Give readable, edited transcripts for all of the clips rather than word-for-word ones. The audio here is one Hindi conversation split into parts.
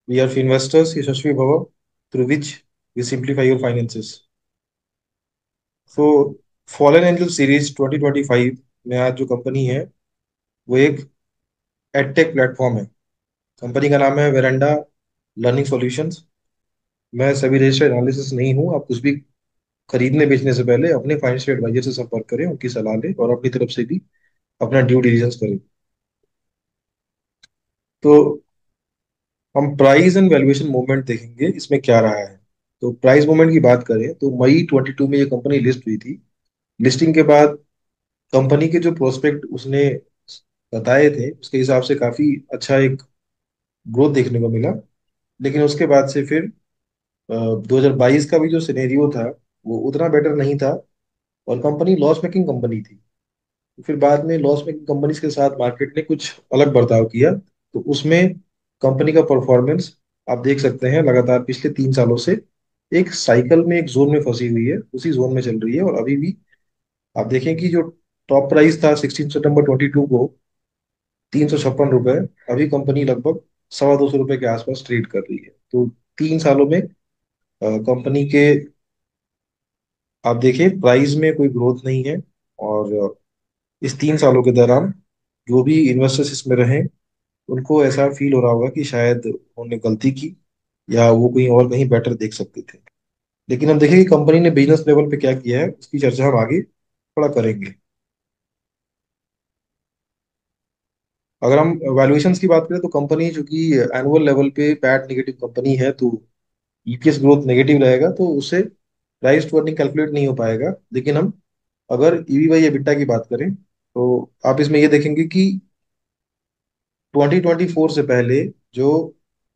We are investors, Yashasvi Bhava, through which we simplify your finances. So, Fallen Angel series 2025 में आज जो कंपनी है वो एक एडटेक प्लेटफॉर्म है। कंपनी का नाम है वेरेंडा लर्निंग सॉल्यूशंस। मैं सभी रजिस्टर्ड एनालिसिस नहीं हूँ। आप कुछ भी खरीदने बेचने से पहले अपने फाइनेंशियल एडवाइजर से संपर्क करें, उनकी सलाह लें और अपनी तरफ से भी अपना ड्यू डिलिजेंस करें। तो हम प्राइस एंड वैल्यूएशन मूवमेंट देखेंगे इसमें क्या रहा है। तो प्राइस मूवमेंट की बात करें तो मई 22 में ये कंपनी लिस्ट हुई थी। लिस्टिंग के बाद कंपनी के जो प्रोस्पेक्ट उसने बताए थे उसके हिसाब से काफी अच्छा एक ग्रोथ देखने को मिला। लेकिन उसके बाद से फिर 2022 का भी जो सिनेरियो था वो उतना बेटर नहीं था और कंपनी लॉस मेकिंग कंपनी थी। फिर बाद में लॉस मेकिंग कंपनीज के साथ मार्केट ने कुछ अलग बर्ताव किया, तो उसमें कंपनी का परफॉर्मेंस आप देख सकते हैं लगातार पिछले 3 सालों से एक साइकिल में, एक जोन में फंसी हुई है, उसी जोन में चल रही है। और अभी भी आप देखें कि जो टॉप प्राइस था 16 सितंबर 22 को 356 रुपए, अभी कंपनी लगभग 250 रुपए के आसपास ट्रेड कर रही है। तो 3 सालों में कंपनी के आप देखिए प्राइस में कोई ग्रोथ नहीं है। और इस 3 सालों के दौरान जो भी इन्वेस्टर्स इसमें रहे उनको ऐसा फील हो रहा होगा कि शायद उन्होंने गलती की या वो कहीं और कहीं बेटर देख सकते थे। लेकिन हम देखें कि कंपनी ने बिजनेस लेवल पे क्या किया है, उसकी चर्चा हम आगे थोड़ा करेंगे। अगर हम वैल्यूएशंस की बात करें तो कंपनी जो कि एनुअल लेवल पे पैट नेगेटिव कंपनी है, तो ईपीएस ग्रोथ नेगेटिव रहेगा तो उससे प्राइस टू अर्निंग कैलकुलेट नहीं हो पाएगा। लेकिन हम अगर ईवी बाई एबिटा की बात करें तो आप इसमें ये देखेंगे कि 2024 से पहले जो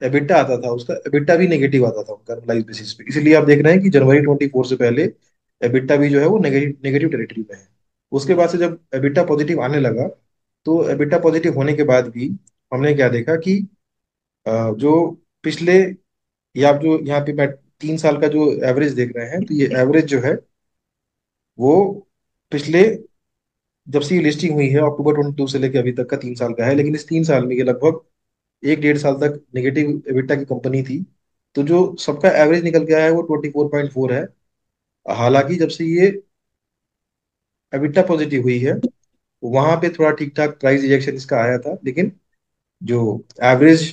एबिटा आता था उसका एबिटा भी नेगेटिव आता था उनका एनालाइज बेसिस पे। इसीलिए आप देख रहे हैं कि जनवरी 24 से पहले एबिटा भी जो है वो नेगेटिव नेगेटिव टेरिटरी में है। उसके बाद से जब एबिटा पॉजिटिव आने लगा तो एबिटा पॉजिटिव होने के बाद भी हमने क्या देखा कि जो पिछले, या आप जो यहाँ पे मैं 3 साल का जो एवरेज देख रहे हैं, तो ये एवरेज जो है वो पिछले, जब से ये लिस्टिंग हुई है अक्टूबर 22 से लेकर अभी तक का 3 साल का है। लेकिन इस 3 साल में ये लगभग 1 डेढ़ साल तक नेगेटिव एबिटा की कंपनी थी। तो जो सबका एवरेज निकल के आया है वो 24.4 है। हालांकि जब से ये एबिटा पॉजिटिव हुई है वहां पे थोड़ा ठीक ठाक प्राइस रिजेक्शन इसका आया था, लेकिन जो average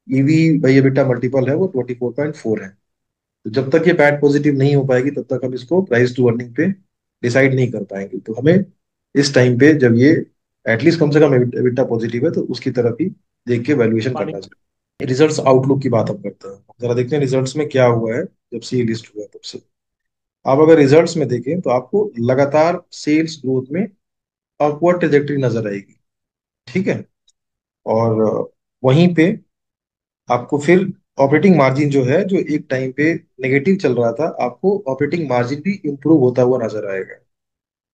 EV by EBITDA multiple है वो 24.4 है। तो जब तक ये पैट पॉजिटिव नहीं हो पाएगी तब तक हम इसको प्राइस टू अर्निंग पे डिसाइड नहीं कर पाएंगे। तो हमें इस टाइम पे जब ये एटलीस्ट कम से कम एबिटा पॉजिटिव है तो उसकी तरफ ही देख के वैल्यूएशन करना चाहिए। रिजल्ट्स आउटलुक की बात हम करते हैं, जरा देखते हैं रिजल्ट्स में क्या हुआ है जब से ये लिस्ट हुआ है तब से। आप अगर रिजल्ट्स में देखें तो आपको लगातार सेल्स ग्रोथ में अपवर्ड ट्रेजेक्टरी नजर आएगी। ठीक है। और वहीं पे आपको फिर ऑपरेटिंग मार्जिन जो है, जो एक टाइम पे नेगेटिव चल रहा था, आपको ऑपरेटिंग मार्जिन भी इंप्रूव होता हुआ नजर आएगा।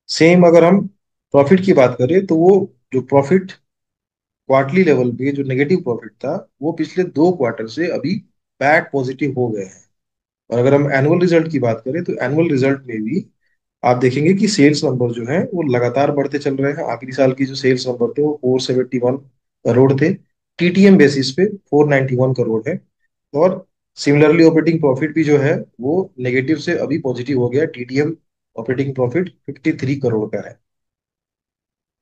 सेम अगर हम प्रॉफिट की बात करें तो वो जो प्रॉफिट क्वार्टरली लेवल पे जो नेगेटिव प्रॉफिट था वो पिछले 2 क्वार्टर से अभी पैट पॉजिटिव हो गए हैं। और अगर हम एनुअल रिजल्ट की बात करें तो एनुअल रिजल्ट में भी आप देखेंगे कि सेल्स नंबर जो है वो लगातार बढ़ते चल रहे हैं। आखिरी साल की जो सेल्स नंबर थे वो 471 करोड़ थे। टीटीएम बेसिस पे 491 करोड़ है। और सिमिलरली ऑपरेटिंग प्रॉफिट भी जो है वो नेगेटिव से अभी पॉजिटिव हो गया। टीटीएम ऑपरेटिंग प्रॉफिट 53 करोड़ का है।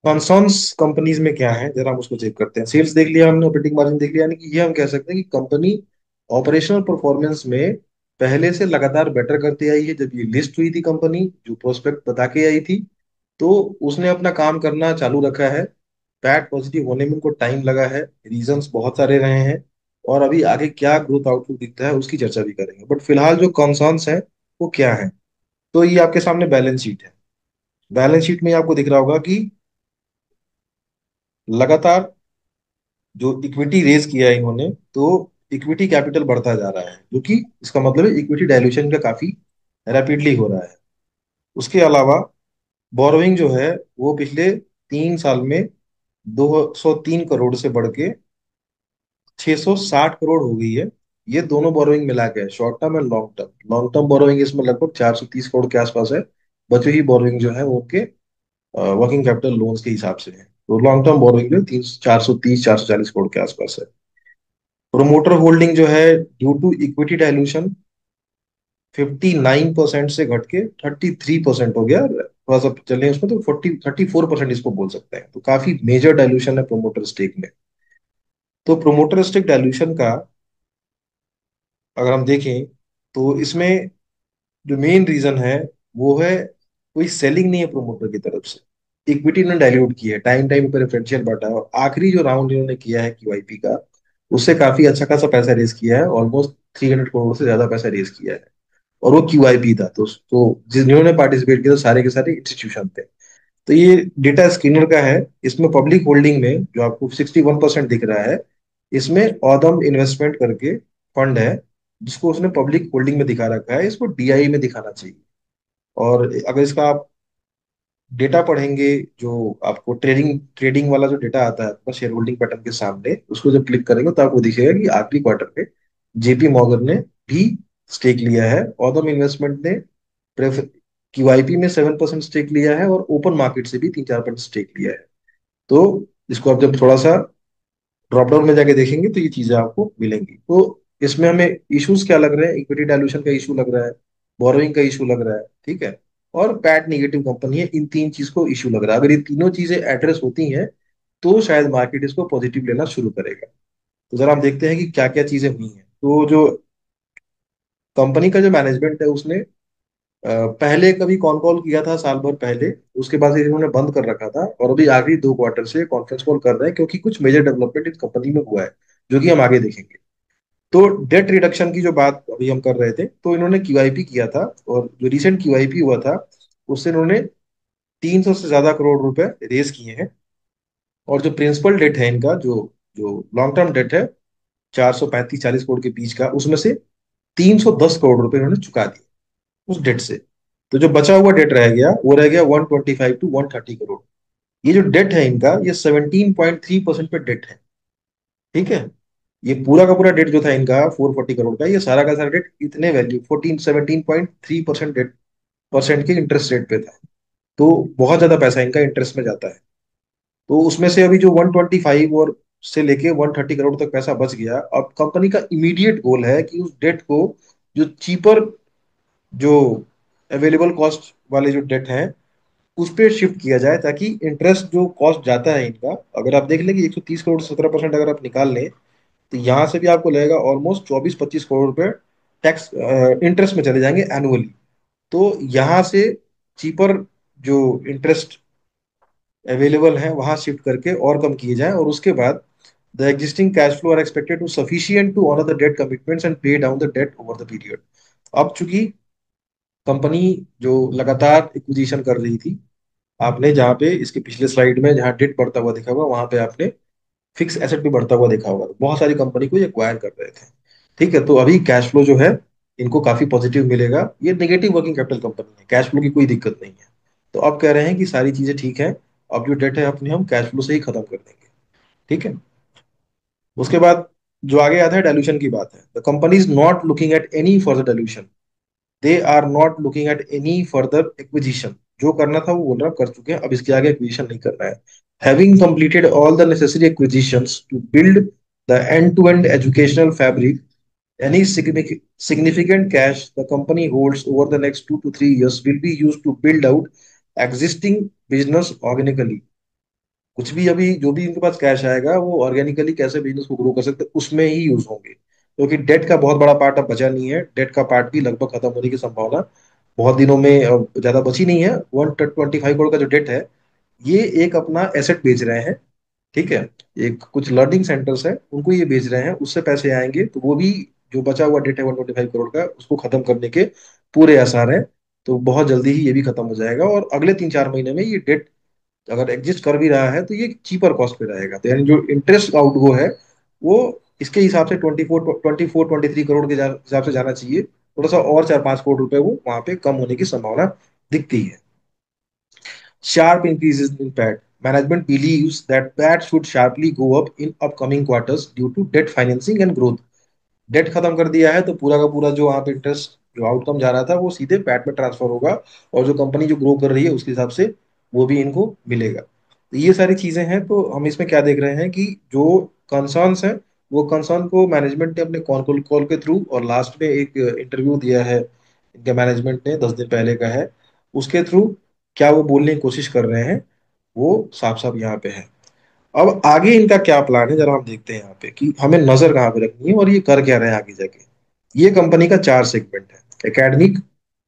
कॉन्सर्न्स कंपनीज में क्या है जरा हम उसको चेक करते हैं। सेल्स देख लिया हमने, ऑपरेटिंग मार्जिन देख लिया, यानी कि ये हम कह सकते हैं कि कंपनी ऑपरेशनल परफॉर्मेंस में पहले से लगातार बेटर करती आई है। जब ये लिस्ट हुई थी कंपनी जो प्रोस्पेक्ट बता के आई थी तो उसने अपना काम करना चालू रखा है। पैट पॉजिटिव होने में उनको टाइम लगा है, रीजंस बहुत सारे रहे हैं। और अभी आगे क्या ग्रोथ आउटलुक दिखता है उसकी चर्चा भी करेंगे। बट फिलहाल जो कॉन्सर्न्स है वो क्या है, तो ये आपके सामने बैलेंस शीट है। बैलेंस शीट में आपको दिख रहा होगा कि लगातार जो इक्विटी रेज किया है इन्होंने, तो इक्विटी कैपिटल बढ़ता जा रहा है, जो कि इसका मतलब है इक्विटी डायल्यूशन का काफी रैपिडली हो रहा है। उसके अलावा बोरोइंग जो है वो पिछले 3 साल में 203 करोड़ से बढ़ के 660 करोड़ हो गई है। ये दोनों बोरोइंग मिला के है, short term and long term. Long term borrowing इसमें लगभग 430 करोड़ के आसपास है। बची हुई बोरोइंग जो है वो उनके वर्किंग कैपिटल लोन्स के हिसाब से है। तो लॉन्ग टर्म बोरोइंग जो 3 430 440 करोड़ के आसपास है। प्रोमोटर होल्डिंग जो है ड्यू टू इक्विटी डायलूशन 59% से घट के 33% हो गया। थोड़ा सा चले उसमें तो 34% इसको बोल सकते हैं, तो काफी मेजर डायलूशन है प्रोमोटर स्टेक में। तो प्रोमोटर स्टेक डायलूशन का अगर हम देखें तो इसमें जो मेन रीजन है वो है कोई सेलिंग नहीं है प्रोमोटर की तरफ से। इक्विटी ने डाइल्यूट की है, टाइम टाइम पर प्रेफरेंशियल बढ़ा है, और आखिरी जो राउंड इन्होंने किया है क्यूआईपी का, उससे काफी अच्छा खासा पैसा रेज किया है, ऑलमोस्ट 300 करोड़ से ज्यादा पैसा रेज किया है। और वो क्यूआईपी था, तो जिन्होंने पार्टिसिपेट किया तो सारे के सारे इंस्टीट्यूशन थे। तो ये डेटा स्क्रीनर का है। इसमें पब्लिक होल्डिंग में जो आपको 61% दिख रहा है, इसमें औदम इन्वेस्टमेंट करके फंड है, जिसको उसने पब्लिक होल्डिंग में दिखा रखा है, इसको डीआई में दिखाना चाहिए। और अगर इसका आप डेटा पढ़ेंगे, जो आपको ट्रेडिंग ट्रेडिंग वाला जो डेटा आता है आपका शेयर होल्डिंग पैटर्न के सामने, उसको जब क्लिक करेंगे तो आपको दिखेगा कि आखिरी क्वार्टर में जेपी मॉर्गन ने भी स्टेक लिया है, औदम इन्वेस्टमेंट ने क्यूआईपी में 7% स्टेक लिया है, और ओपन मार्केट से भी 3-4% स्टेक लिया है। तो इसको आप जब थोड़ा सा ड्रॉप डाउन में जाके देखेंगे तो ये चीजें आपको मिलेंगी। तो इसमें हमें इश्यूज क्या लग रहे हैं? इक्विटी डायलूशन का इशू लग रहा है, बोरोइंग का इशू लग रहा है, ठीक है, और पैट नेगेटिव कंपनी है, इन तीन चीज को इशू लग रहा है। अगर ये तीनों चीजें एड्रेस होती हैं तो शायद मार्केट इसको पॉजिटिव लेना शुरू करेगा। तो जरा हम देखते हैं कि क्या क्या चीजें हुई हैं। तो जो कंपनी का जो मैनेजमेंट है उसने पहले कभी कॉन कॉल किया था साल भर पहले, उसके बाद से इन्होंने बंद कर रखा था, और अभी आखिरी 2 क्वार्टर से कॉन्फ्रेंस कॉल कर रहे हैं, क्योंकि कुछ मेजर डेवलपमेंट इस कंपनी में हुआ है जो कि हम आगे देखेंगे। तो डेट रिडक्शन की जो बात अभी हम कर रहे थे, तो इन्होंने क्यूआईपी किया था, और जो रिसेंट क्यूआईपी हुआ था उससे इन्होंने 300 से ज्यादा करोड़ रुपए रेज किए हैं। और जो प्रिंसिपल डेट है इनका, जो जो लॉन्ग टर्म डेट है 435-40 करोड़ के बीच का, उसमें से 310 करोड़ रुपए इन्होंने चुका दिए उस डेट से। तो जो बचा हुआ डेट रह गया वो रह गया 125 to 130 करोड़। ये जो डेट है इनका, ये 17.3% पे डेट है, ठीक है। ये पूरा का पूरा डेट जो था इनका 440 करोड़ का, ये सारा का सारा डेट इतने वैल्यू 17.3% डेट परसेंट के इंटरेस्ट रेट पे था। तो बहुत ज्यादा पैसा इनका इंटरेस्ट में जाता है। तो उसमें से अभी जो 125 और से लेके 130 करोड़ तक पैसा बच गया, अब कंपनी का इमीडिएट गोल है कि उस डेट को, जो चीपर, जो अवेलेबल कॉस्ट वाले जो डेट हैं, उस पे शिफ्ट किया जाए, ताकि इंटरेस्ट जो कॉस्ट जाता है इनका, अगर आप देख लें कि 130 करोड़ 17% अगर आप निकाल लें, तो यहाँ से भी आपको लगेगा ऑलमोस्ट 24-25 करोड़ रुपए टैक्स इंटरेस्ट में चले जाएंगे एनुअली। तो यहाँ से चीपर जो इंटरेस्ट अवेलेबल है वहां शिफ्ट करके और कम किए जाए, और उसके बाद the existing cash flow are expected to sufficient to honour the debt commitments and pay down the debt over the period. अब चूंकि कंपनी जो लगातार एक्विजिशन कर रही थी, आपने जहाँ पे इसके पिछले स्लाइड में जहाँ डेट बढ़ता हुआ देखा होगा, वहां पे आपने फिक्स एसेट भी बढ़ता हुआ देखा होगा, तो बहुत सारी कंपनी को ये एक्वायर कर रहे थे, ठीक है। तो अभी कैश फ्लो जो है इनको काफी पॉजिटिव मिलेगा। ये नेगेटिव वर्किंग कैपिटल कंपनी है, कैश फ्लो की कोई दिक्कत नहीं है। तो अब कह रहे हैं कि सारी चीजें ठीक है, अब जो डेट है अपने हम कैश फ्लो से ही खत्म कर देंगे, ठीक है। उसके बाद जो आगे आता है डायल्यूशन की बात है। The company is not looking at any further dilution, they are not looking at any further acquisition. जो करना था वो बोल रहा कर चुके हैं, अब इसके आगे एक्विजिशन नहीं करना है। Having completed all the necessary acquisitions to build the end to end educational fabric, any significant cash the company holds over the next 2 to 3 years will be used to build out existing business organically। कुछ भी अभी जो भी इनके पास कैश आएगा वो ऑर्गेनिकली कैसे बिजनेस को ग्रो कर सकते हैं उसमें ही यूज होंगे, क्योंकि डेट का बहुत बड़ा पार्ट अब बचा नहीं है। डेट का पार्ट भी लगभग खत्म होने की संभावना बहुत दिनों में ज्यादा बची नहीं है। 125 करोड़ का जो डेट है, ये एक अपना एसेट बेच रहे हैं, ठीक है। एक कुछ लर्निंग सेंटर्स है उनको ये बेच रहे हैं, उससे पैसे आएंगे, तो वो भी जो बचा हुआ डेट है 125 करोड़ का, उसको खत्म करने के पूरे आसार हैं। तो बहुत जल्दी ही ये भी खत्म हो जाएगा, और अगले 3-4 महीने में ये डेट अगर एग्जिस्ट कर भी रहा है तो ये चीपर कॉस्ट पे रहेगा। तो यानी जो इंटरेस्ट आउटगो है वो इसके हिसाब से 24-23 करोड़ के हिसाब से जाना चाहिए। थोड़ा सा और 4-5 करोड़ रुपए वो वहां पे कम होने की संभावना दिखती है। Sharp increases in PAT. Management believes that PAT should sharply go up in upcoming quarters due to debt financing and growth. Debt खत्म कर दिया है तो पूरा का पूरा जो वहां पे इंटरेस्ट जो आउटकम जा रहा था वो सीधे पैट में ट्रांसफर होगा, और जो कंपनी जो ग्रो कर रही है उसके हिसाब से वो भी इनको मिलेगा। तो ये सारी चीजें हैं। तो हम इसमें क्या देख रहे हैं कि जो कंसर्न्स हैं वो कंसर्न को मैनेजमेंट ने अपने कॉल कॉल के थ्रू और लास्ट में एक इंटरव्यू दिया है इनके मैनेजमेंट ने 10 दिन पहले का है, उसके थ्रू क्या वो बोलने की कोशिश कर रहे हैं वो साफ साफ यहाँ पे है। अब आगे इनका क्या प्लान है जरा हम देखते हैं यहाँ पे कि हमें नजर कहाँ पे रखनी है और ये कर क्या रहे हैं आगे जाके। ये कंपनी का 4 सेगमेंट है, academic,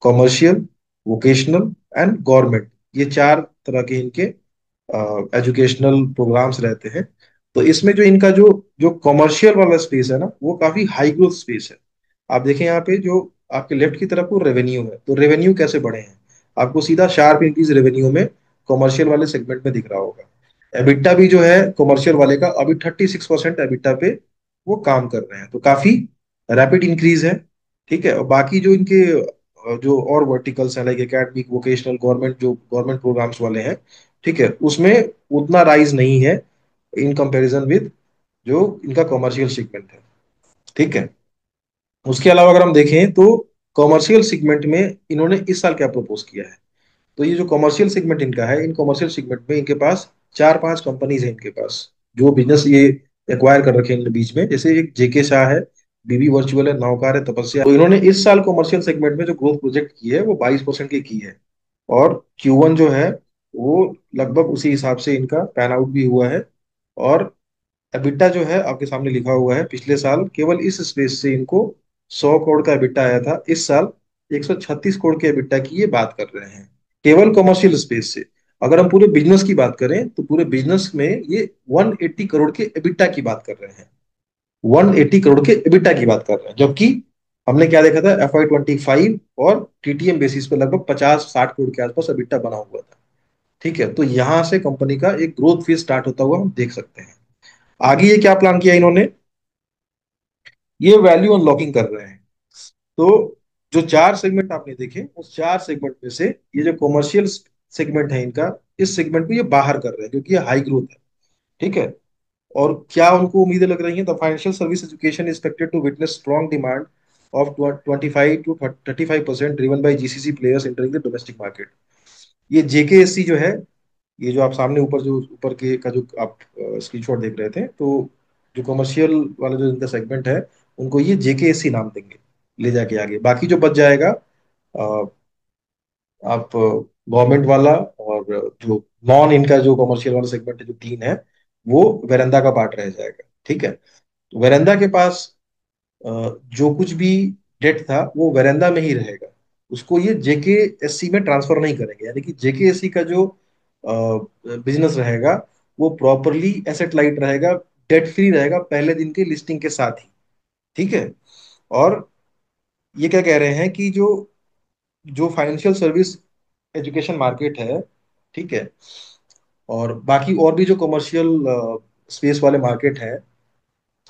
commercial, vocational and government. ये 4 तरह के इनके एजुकेशनल प्रोग्राम्स रहते हैं। तो इसमें जो इनका जो जो कॉमर्शियल वाला स्पेस है ना वो काफी हाई ग्रोथ स्पेस है। आप देखें यहाँ पे जो आपके लेफ्ट की तरफ वो रेवेन्यू है, तो रेवेन्यू कैसे बढ़े हैं, आपको सीधा शार्प इंक्रीज रेवेन्यू में कॉमर्शियल वाले सेगमेंट में दिख रहा होगा। एबिटा भी जो है कॉमर्शियल वाले का अभी 36% एबिटा पे वो काम कर रहे हैं, तो काफी रैपिड इंक्रीज है। ठीक है, और बाकी जो इनके जो और वर्टिकल्स हैं लाइक एकेडमिक, वोकेशनल, गवर्नमेंट, जो गवर्नमेंट प्रोग्राम्स वाले हैं, ठीक है, उसमें उतना राइज नहीं है इन कंपैरिजन विद जो इनका कॉमर्शियल सेगमेंट है। ठीक है, उसके अलावा अगर हम देखें तो कॉमर्शियल सेगमेंट में इन्होंने इस साल क्या प्रपोज किया है। तो ये जो कॉमर्शियल सेगमेंट इनका है, इन कॉमर्शियल सेगमेंट में इनके पास 4-5 कंपनीज हैं इनके पास जो बिजनेस ये एक्वायर कर रखे हैं इन बीच में, जैसे एक जेके शाह है, बीबी वर्चुअल है, नौकार है, तपस्या। तो इन्होंने इस साल कॉमर्शियल सेगमेंट में जो ग्रोथ प्रोजेक्ट की है वो 22% की है। और Q1 जो है वो लगभग उसी हिसाब से इनका पैन आउट भी हुआ है। और एबिटा जो है आपके सामने लिखा हुआ है, पिछले साल केवल इस स्पेस से इनको 100 करोड़ का एबिटा आया था, इस साल 136 करोड़ के एबिटा की ये बात कर रहे हैं केवल कमर्शियल स्पेस से। अगर हम पूरे बिजनेस की बात करें तो पूरे बिजनेस में ये 180 करोड़ के एबिटा की बात कर रहे हैं, 180 करोड़ के एबिटा की बात कर रहे हैं, जबकि हमने क्या देखा था FY25 और TTM बेसिस पे लगभग 50-60 करोड़ के आसपास एबिटा बना हुआ था। ठीक है, तो यहां से कंपनी का एक ग्रोथ फेज स्टार्ट होता हुआ हम देख सकते हैं। आगे ये क्या प्लान किया इन्होंने, ये वैल्यू अनलॉकिंग कर रहे हैं। तो जो 4 सेगमेंट आपने देखे उस 4 सेगमेंट में से ये जो कॉमर्शियल सेगमेंट है इनका, इस सेगमेंट को ये बाहर कर रहे हैं क्योंकि ये हाई ग्रोथ है। ठीक है, और क्या उनको उम्मीदें लग रही हैं, the financial service education is expected to witness strong demand of 25 to 35% driven by GCC players entering the domestic market. ये जेकेएससी जो है, ये जो आप सामने ऊपर जो ऊपर के का जो आप स्क्रीनशॉट देख रहे थे, तो जो कमर्शियल वाला जो इनका सेगमेंट है उनको ये जेकेएससी नाम देंगे ले जाके आगे। बाकी जो बच जाएगा आप गवर्नमेंट वाला और जो नॉन इनका जो कमर्शियल वाला सेगमेंट है जो 3 है वो वेरेंदा का पार्ट रह जाएगा। ठीक है, तो वेरेंदा के पास अ, जो कुछ भी डेट था वो वेरेंदा में ही रहेगा, उसको ये जेकेएससी में ट्रांसफर नहीं करेंगे। यानी कि जेकेएससी का जो बिजनेस रहेगा वो प्रॉपरली एसेट लाइट रहेगा, डेट फ्री रहेगा पहले दिन की लिस्टिंग के साथ ही। ठीक है, और ये क्या कह रहे हैं कि जो जो फाइनेंशियल सर्विस एजुकेशन मार्केट है, ठीक है, और बाकी और भी जो कमर्शियल स्पेस वाले मार्केट है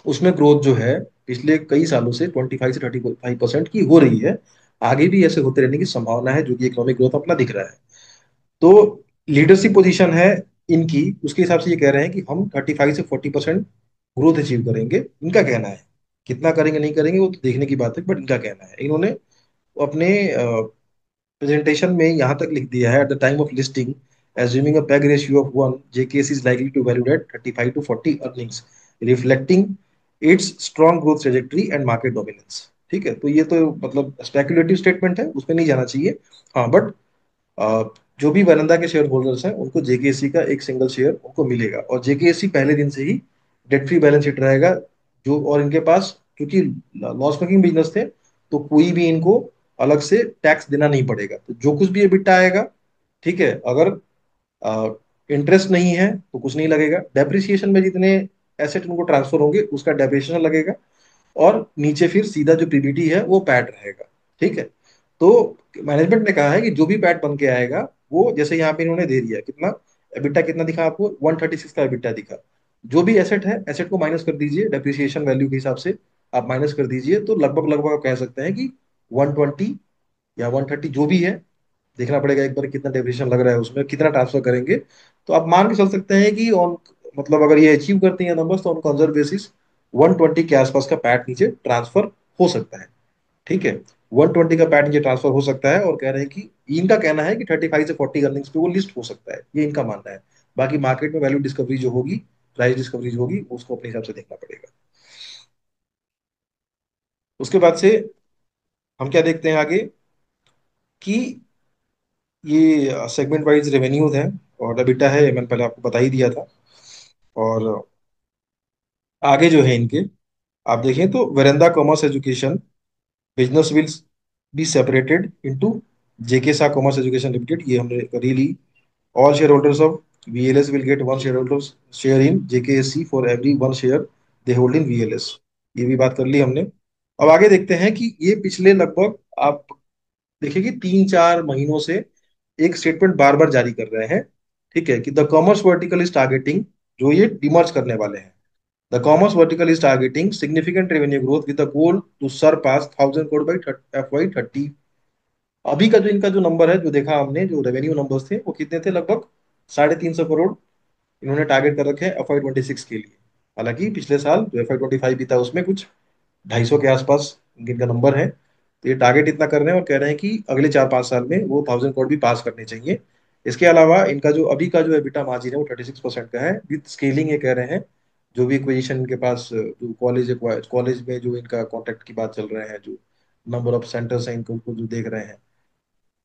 उसमें ग्रोथ जो है पिछले कई सालों से 25 से 35% की हो रही है। आगे भी ऐसे होते रहने की संभावना है जो कि इकोनॉमिक ग्रोथ अपना दिख रहा है। तो लीडरशिप पोजीशन है इनकी, उसके हिसाब से ये कह रहे हैं कि हम 35 से 40% ग्रोथ अचीव करेंगे। इनका कहना है, कितना करेंगे नहीं करेंगे वो तो देखने की बात है, बट इनका कहना है। इन्होंने अपने प्रेजेंटेशन में यहाँ तक लिख दिया है, at the time of listing assuming a PEG ratio of 1, JKS is likely to value at 35 to 40 earnings, reflecting its strong growth trajectory and market dominance। ठीक है, तो ये तो मतलब स्पेकुलेटिव स्टेटमेंट है, उसमें नहीं जाना चाहिए। हाँ, बट जो भी वैनंदा के शेयर होल्डर्स हैं उनको जेकेएससी का एक सिंगल शेयर उनको मिलेगा, और जेकेएससी पहले दिन से ही डेट फ्री बैलेंस शीट रहेगा। जो और इनके पास क्योंकि लॉस मेकिंग बिजनेस थे तो कोई भी इनको अलग से टैक्स देना नहीं पड़ेगा, तो जो कुछ भी EBITDA आएगा, ठीक है, अगर इंटरेस्ट नहीं है तो कुछ नहीं लगेगा, डेप्रिसिएशन में जितने एसेट उनको ट्रांसफर होंगे उसका डेप्रिसिएशन लगेगा, और नीचे फिर सीधा जो पीबीटी है वो पैट रहेगा। ठीक है, तो मैनेजमेंट ने कहा है कि जो भी पैट बन के आएगा वो जैसे यहाँ पे इन्होंने दे दिया कितना एबिटा, कितना दिखा आपको 136 का एबिटा दिखा। जो भी एसेट है एसेट को माइनस कर दीजिए डेप्रिसिएशन वैल्यू के हिसाब से, आप माइनस कर दीजिए तो लगभग लगभग आप कह सकते हैं कि 120 या 130 जो भी है, देखना पड़ेगा एक बार कितना डेप्रिसिएशन लग रहा है उसमें, कितना ट्रांसफर करेंगे। तो आप मान के चल सकते हैं कि ऑन मतलब अगर ये अचीव करती हैं नंबर्स तो ऑन कंजर्व बेसिस 120 के आसपास का पैट नीचे ट्रांसफर हो सकता है। ठीक है, 120 का पैट नीचे ट्रांसफर हो सकता है, और कह रहे हैं कि इनका कहना है कि 35 से 40 अर्निंग्स पे वो लिस्ट हो सकता है, ये इनका मानना है। बाकी मार्केट में वैल्यू डिस्कवरी जो होगी, प्राइस डिस्कवरी जो होगी उसको अपने हिसाब से देखना पड़ेगा। उसके बाद से हम क्या देखते हैं आगे कि ये सेगमेंट वाइज रेवेन्यूज हैं और एबिटा है, मैंने पहले आपको बता ही दिया था। और आगे जो है इनके, आप देखें तो Veranda commerce education business will be separated into JK सा कॉमर्स एजुकेशन लिमिटेड, ये हमने करी ली। All share holders of VLS will get one share holders share in JKSC for every one share they hold in VLS। ये भी बात कर ली हमने। अब आगे देखते हैं कि ये पिछले लगभग, आप देखिए कि 3-4 महीनों से एक स्टेटमेंट बार बार जारी कर रहे हैं, ठीक है, कि the commerce vertical is targeting, जो ये डिमर्ज करने वाले हैं, the commerce vertical is targeting significant revenue growth with the goal to surpass 1000 crore by FY 30। अभी का जो इनका जो नंबर है, जो देखा हमने, जो रेवेन्यू नंबर्स थे वो कितने थे, लगभग 350 करोड़ इन्होंने टारगेट कर रखे हैं FY 26 के लिए। हालांकि पिछले साल जो FY 25 भी था उसमें कुछ 250 के आसपास इनका नंबर है। तो ये टारगेट इतना कर रहे हैं और कह रहे हैं कि अगले 4-5 साल में वो 1000 करोड़ भी पास करने चाहिए। इसके अलावा इनका जो अभी का जो एबिटा मार्जिन है वो 36% का है विद स्केलिंग, ये कह रहे हैं। जो भी एक्विजिशन इनके पास, जो कॉलेज में जो इनका कॉन्ट्रैक्ट की बात चल रहे हैं, जो नंबर ऑफ सेंटर्स हैं इनको उनको जो देख रहे हैं,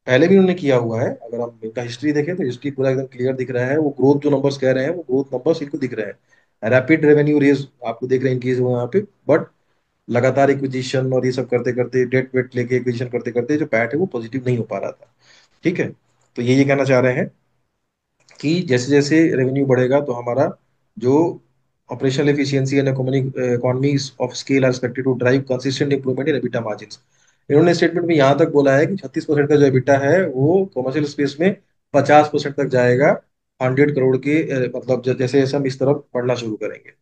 पहले भी उन्होंने किया हुआ है। अगर हम इनका हिस्ट्री देखें तो हिस्ट्री पूरा एकदम क्लियर दिख रहा है। वो ग्रोथ जो नंबर्स कह रहे हैं वो ग्रोथ नंबर्स इनको दिख रहे हैं, रैपिड रेवेन्यू रेज आपको देख रहे हैं इंक्रीज हुआ है यहाँ पे। बट लगातार एक्विजिशन और ये सब करते करते, डेट वेट लेके एक्विजिशन करते करते जो पैट है वो पॉजिटिव नहीं हो पा रहा था, ठीक है। तो ये कहना चाह रहे हैं कि जैसे जैसे रेवेन्यू बढ़ेगा तो हमारा जो operational efficiency and economies of scale are expected to drive consistent improvement in EBITDA margins. इन्होंने स्टेटमेंट में यहाँ तक बोला है कि 36% का जो एबिटा है वो कमर्शियल स्पेस में 50% तक जाएगा, 100 करोड़ के मतलब जैसे जैसे हम इस तरफ बढ़ना शुरू करेंगे।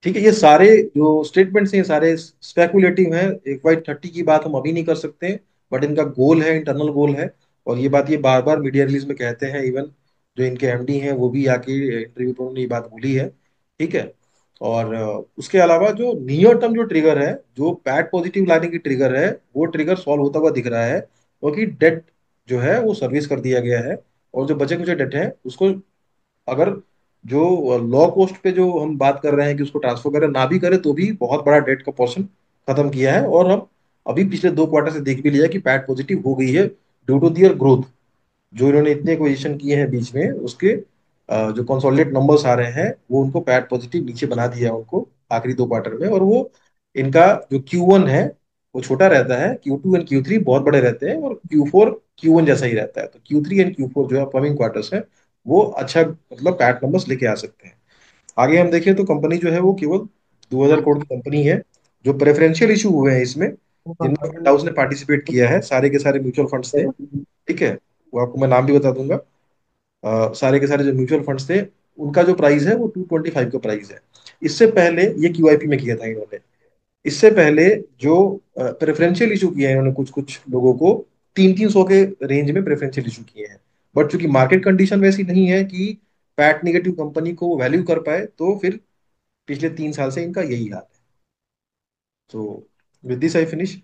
ठीक है, ये सारे जो स्टेटमेंट्स हैं ये सारे स्पेकुलेटिव हैं। FY 30 की बात हम अभी नहीं कर सकते, बट इनका गोल है, इंटरनल गोल है। और ये बात ये बार बार मीडिया रिलीज में कहते हैं, इवन जो इनके MD हैं वो भी आके इंटरव्यू पर उन्होंने ये बात बोली है, ठीक है। और उसके अलावा जो नियर टर्म जो ट्रिगर है, जो पैट पॉजिटिव लाने की ट्रिगर है, वो ट्रिगर सॉल्व होता हुआ दिख रहा है, क्योंकि डेट जो है वो सर्विस कर दिया गया है। और जो बचे कुछ डेट है उसको, अगर जो लो कॉस्ट पे जो हम बात कर रहे हैं कि उसको ट्रांसफर करें ना भी करें तो भी बहुत बड़ा डेट का पोर्शन खत्म किया है। और हम अभी पिछले 2 क्वार्टर से देख भी लिया कि पैट पॉजिटिव हो गई है ड्यू टू दियर ग्रोथ। जो इन्होंने इतने एक्विजिशन किए हैं बीच में, उसके जो कंसोलिडेट नंबर्स आ रहे हैं वो उनको पैट पॉजिटिव नीचे बना दिया है उनको आखिरी 2 क्वार्टर में। और वो इनका जो Q1 है वो छोटा रहता है, Q2 एंड Q3 बहुत बड़े रहते हैं, और Q4 Q1 जैसा ही रहता है। तो Q3 एंड Q4 जो है अपकमिंग क्वार्टर्स है वो अच्छा मतलब पैट नंबर्स लेके आ सकते हैं। आगे हम देखें तो कंपनी जो है वो केवल 2000 करोड़ की कंपनी है। जो प्रेफरेंशियल इशू हुए हैं इसमें, जिनमें फंड हाउस ने पार्टिसिपेट किया है, सारे के सारे म्यूचुअल फंड्स थे, ठीक है। वो आपको मैं नाम भी बता दूंगा। सारे के सारे जो म्यूचुअल फंड्स थे उनका जो प्राइस है वो 225 का प्राइस है। इससे पहले ये QIP में किया था इन्होंने। इससे पहले जो प्रेफरेंशियल इशू किए हैं इन्होंने कुछ कुछ लोगों को 300-300 के रेंज में प्रेफरेंशियल इशू किए हैं। बट चूंकि मार्केट कंडीशन वैसी नहीं है कि पैट निगेटिव कंपनी को वैल्यू कर पाए, तो फिर पिछले 3 साल से इनका यही हाल है। तो विद दिस आई फिनिश।